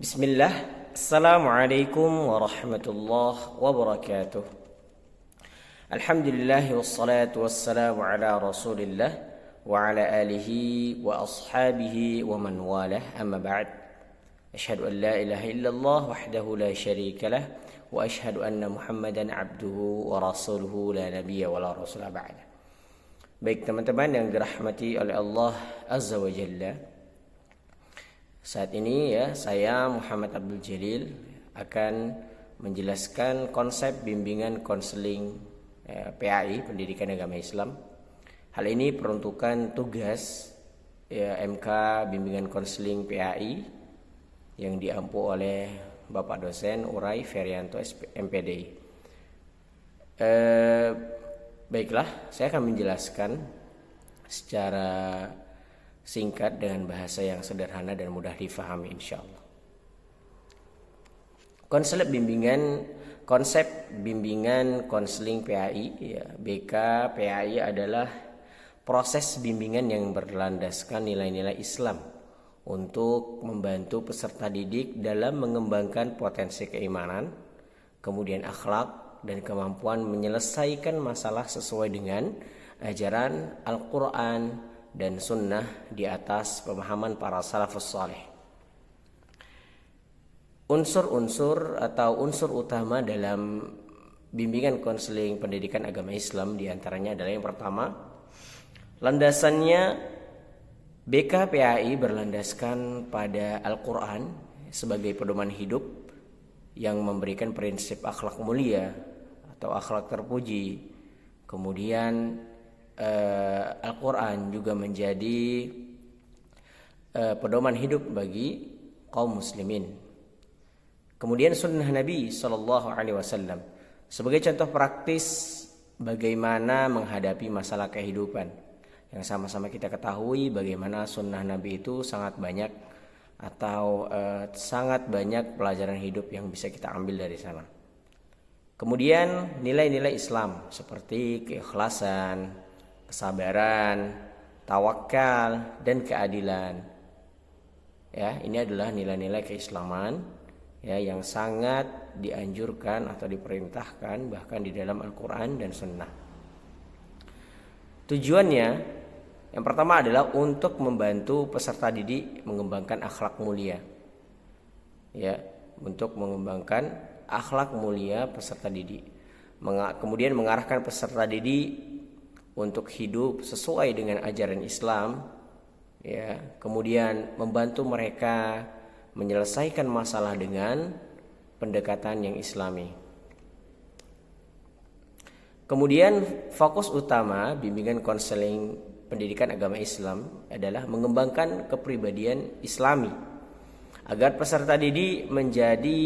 Bismillah, Assalamualaikum warahmatullahi wabarakatuh. Alhamdulillah wassalatu wassalamu ala rasulillah wa ala alihi wa ashabihi wa man walah, amma ba'd. Ashhadu an la ilaha illallah wahdahu la syarika lah wa ashhadu anna Muhammadan abduhu wa rasuluhu la nabiyya wa la rasula ba'da. Baik teman-teman yang dirahmati oleh Allah Azza wa Jalla, saat ini saya Muhammad Abdul Jalil akan menjelaskan konsep bimbingan konseling PAI, Pendidikan Agama Islam. Hal ini peruntukan tugas MK Bimbingan Konseling PAI yang diampu oleh Bapak Dosen Urai Ferianto MPD. Baiklah, saya akan menjelaskan secara singkat dengan bahasa yang sederhana dan mudah difahami insyaallah. Konsep bimbingan konseling PAI BK PAI adalah proses bimbingan yang berlandaskan nilai-nilai Islam untuk membantu peserta didik dalam mengembangkan potensi keimanan, kemudian akhlak dan kemampuan menyelesaikan masalah sesuai dengan ajaran Al-Qur'an dan sunnah di atas pemahaman para salafus saleh. Unsur-unsur atau unsur utama dalam bimbingan konseling pendidikan agama Islam diantaranya adalah yang pertama, landasannya BK PAI berlandaskan pada Al-Quran sebagai pedoman hidup yang memberikan prinsip akhlak mulia atau akhlak terpuji. Kemudian Al-Quran juga menjadi pedoman hidup bagi kaum muslimin. Kemudian sunnah Nabi SAW sebagai contoh praktis bagaimana menghadapi masalah kehidupan. Yang sama-sama kita ketahui bagaimana sunnah Nabi itu sangat banyak atau sangat banyak pelajaran hidup yang bisa kita ambil dari sana. Kemudian nilai-nilai Islam seperti keikhlasan, kesabaran, tawakal, dan keadilan. Ini adalah nilai-nilai keislaman yang sangat dianjurkan atau diperintahkan bahkan di dalam Al-Quran dan Sunnah. Tujuannya yang pertama adalah untuk membantu peserta didik mengembangkan akhlak mulia. Untuk mengembangkan akhlak mulia peserta didik. Kemudian mengarahkan peserta didik untuk hidup sesuai dengan ajaran Islam, kemudian membantu mereka menyelesaikan masalah dengan pendekatan yang Islami. Kemudian fokus utama bimbingan konseling pendidikan agama Islam adalah mengembangkan kepribadian Islami agar peserta didik menjadi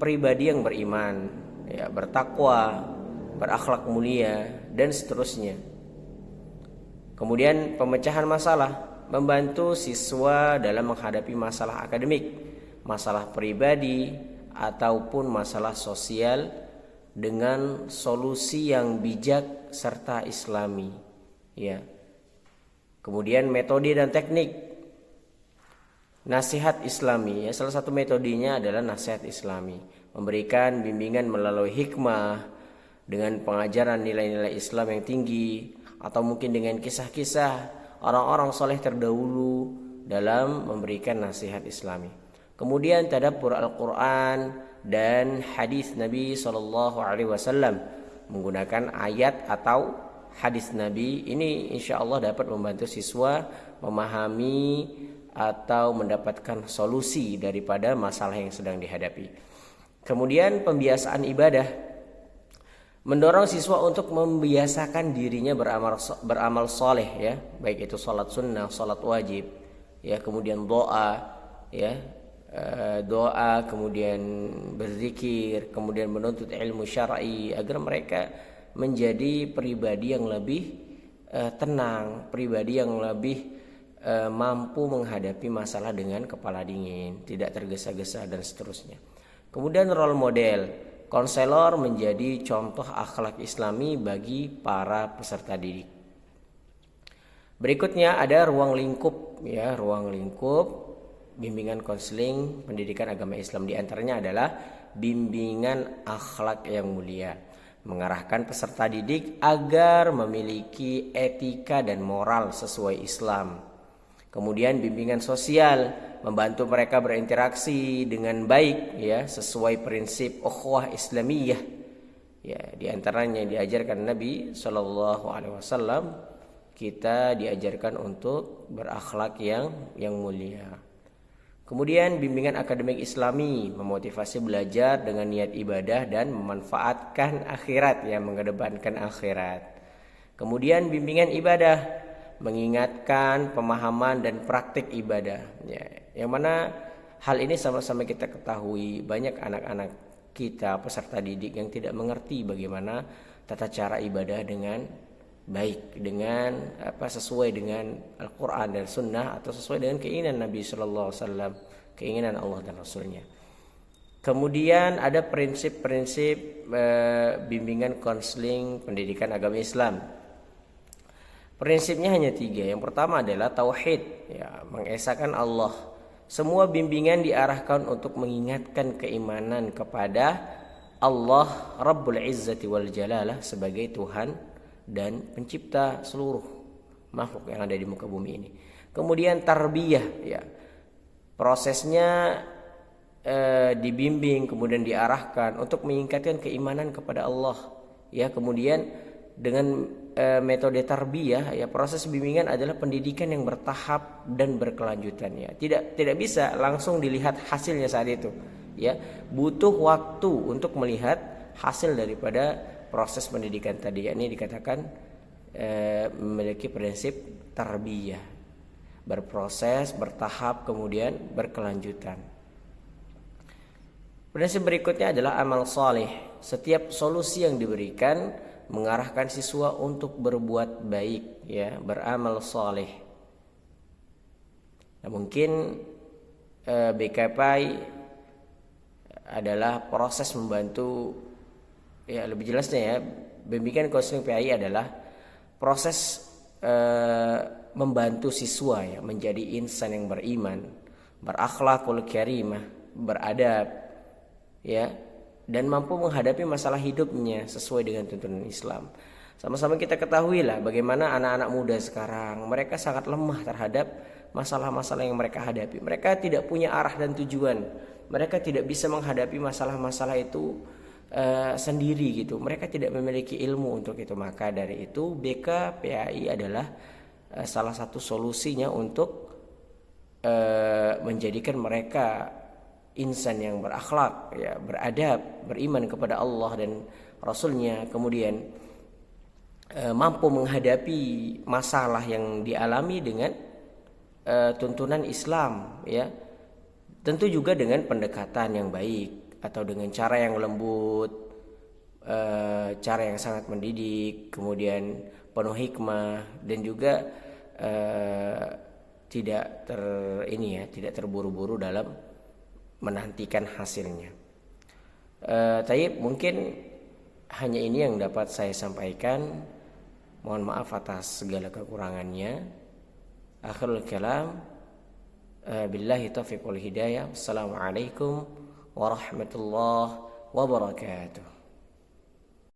pribadi yang beriman, bertakwa, berakhlak mulia, dan seterusnya. Kemudian pemecahan masalah, membantu siswa dalam menghadapi masalah akademik, masalah pribadi, ataupun masalah sosial dengan solusi yang bijak serta Islami. Kemudian metode dan teknik nasihat Islami. Salah satu metodenya adalah nasihat Islami, memberikan bimbingan melalui hikmah dengan pengajaran nilai-nilai Islam yang tinggi, atau mungkin dengan kisah-kisah orang-orang soleh terdahulu dalam memberikan nasihat Islami. Kemudian tadabbur Al-Quran dan hadis Nabi SAW menggunakan ayat atau hadis Nabi. Ini insya Allah dapat membantu siswa memahami atau mendapatkan solusi daripada masalah yang sedang dihadapi. Kemudian pembiasaan ibadah, mendorong siswa untuk membiasakan dirinya beramal soleh, baik itu salat sunnah, salat wajib, kemudian doa, kemudian berzikir, kemudian menuntut ilmu syar'i agar mereka menjadi pribadi yang lebih tenang, pribadi yang lebih mampu menghadapi masalah dengan kepala dingin, tidak tergesa-gesa dan seterusnya. Kemudian role model, konselor menjadi contoh akhlak Islami bagi para peserta didik. Berikutnya ada ruang lingkup, ruang lingkup bimbingan konseling pendidikan agama Islam. Di antaranya adalah bimbingan akhlak yang mulia, mengarahkan peserta didik agar memiliki etika dan moral sesuai Islam. Kemudian bimbingan sosial, membantu mereka berinteraksi dengan baik ya, sesuai prinsip ukhuwah Islamiyah. Ya, di antaranya diajarkan Nabi Shallallahu alaihi wasallam, kita diajarkan untuk berakhlak yang mulia. Kemudian bimbingan akademik Islami, memotivasi belajar dengan niat ibadah dan memanfaatkan akhirat, yang mengedepankan akhirat. Kemudian bimbingan ibadah, mengingatkan pemahaman dan praktik ibadah. Ya, yang mana hal ini sama-sama kita ketahui, banyak anak-anak kita peserta didik yang tidak mengerti bagaimana tata cara ibadah dengan baik, dengan sesuai dengan Al-Quran dan Sunnah, atau sesuai dengan keinginan Nabi Sallallahu Alaihi Wasallam, keinginan Allah dan Rasulnya. Kemudian ada prinsip-prinsip bimbingan konseling pendidikan agama Islam. Prinsipnya hanya 3. Yang pertama adalah tauhid, ya, mengesahkan Allah. Semua bimbingan diarahkan untuk mengingatkan keimanan kepada Allah Rabbul Izzati wal Jalalah sebagai Tuhan dan pencipta seluruh makhluk yang ada di muka bumi ini. Kemudian tarbiyah, ya, prosesnya dibimbing kemudian diarahkan untuk meningkatkan keimanan kepada Allah, ya. Kemudian dengan metode tarbiyah, ya, proses bimbingan adalah pendidikan yang bertahap dan berkelanjutan, ya. Tidak bisa langsung dilihat hasilnya saat itu, ya. Butuh waktu untuk melihat hasil daripada proses pendidikan tadi. Ini dikatakan memiliki prinsip tarbiyah, berproses, bertahap, kemudian berkelanjutan. Prinsip berikutnya adalah amal saleh. Setiap solusi yang diberikan mengarahkan siswa untuk berbuat baik, ya, beramal saleh. Nah, mungkin BKPI adalah proses membantu, ya, lebih jelasnya, ya, bimbingan konseling PAI adalah proses membantu siswa, ya, menjadi insan yang beriman, berakhlakul karimah, beradab, ya, dan mampu menghadapi masalah hidupnya sesuai dengan tuntunan Islam. Sama-sama kita ketahui lah bagaimana anak-anak muda sekarang, mereka sangat lemah terhadap masalah-masalah yang mereka hadapi. Mereka tidak punya arah dan tujuan. Mereka tidak bisa menghadapi masalah-masalah itu sendiri gitu. Mereka tidak memiliki ilmu untuk itu. Maka dari itu BKPAI adalah salah satu solusinya untuk menjadikan mereka insan yang berakhlak, ya, beradab, beriman kepada Allah dan Rasulnya, kemudian mampu menghadapi masalah yang dialami dengan tuntunan Islam, ya. Tentu juga dengan pendekatan yang baik atau dengan cara yang lembut, cara yang sangat mendidik, kemudian penuh hikmah, dan juga tidak terburu-buru dalam menantikan hasilnya. Taib, mungkin hanya ini yang dapat saya sampaikan. Mohon maaf atas segala kekurangannya. Akhirul kalam, billahi taufiq wal hidayah. Assalamualaikum warahmatullahi wabarakatuh.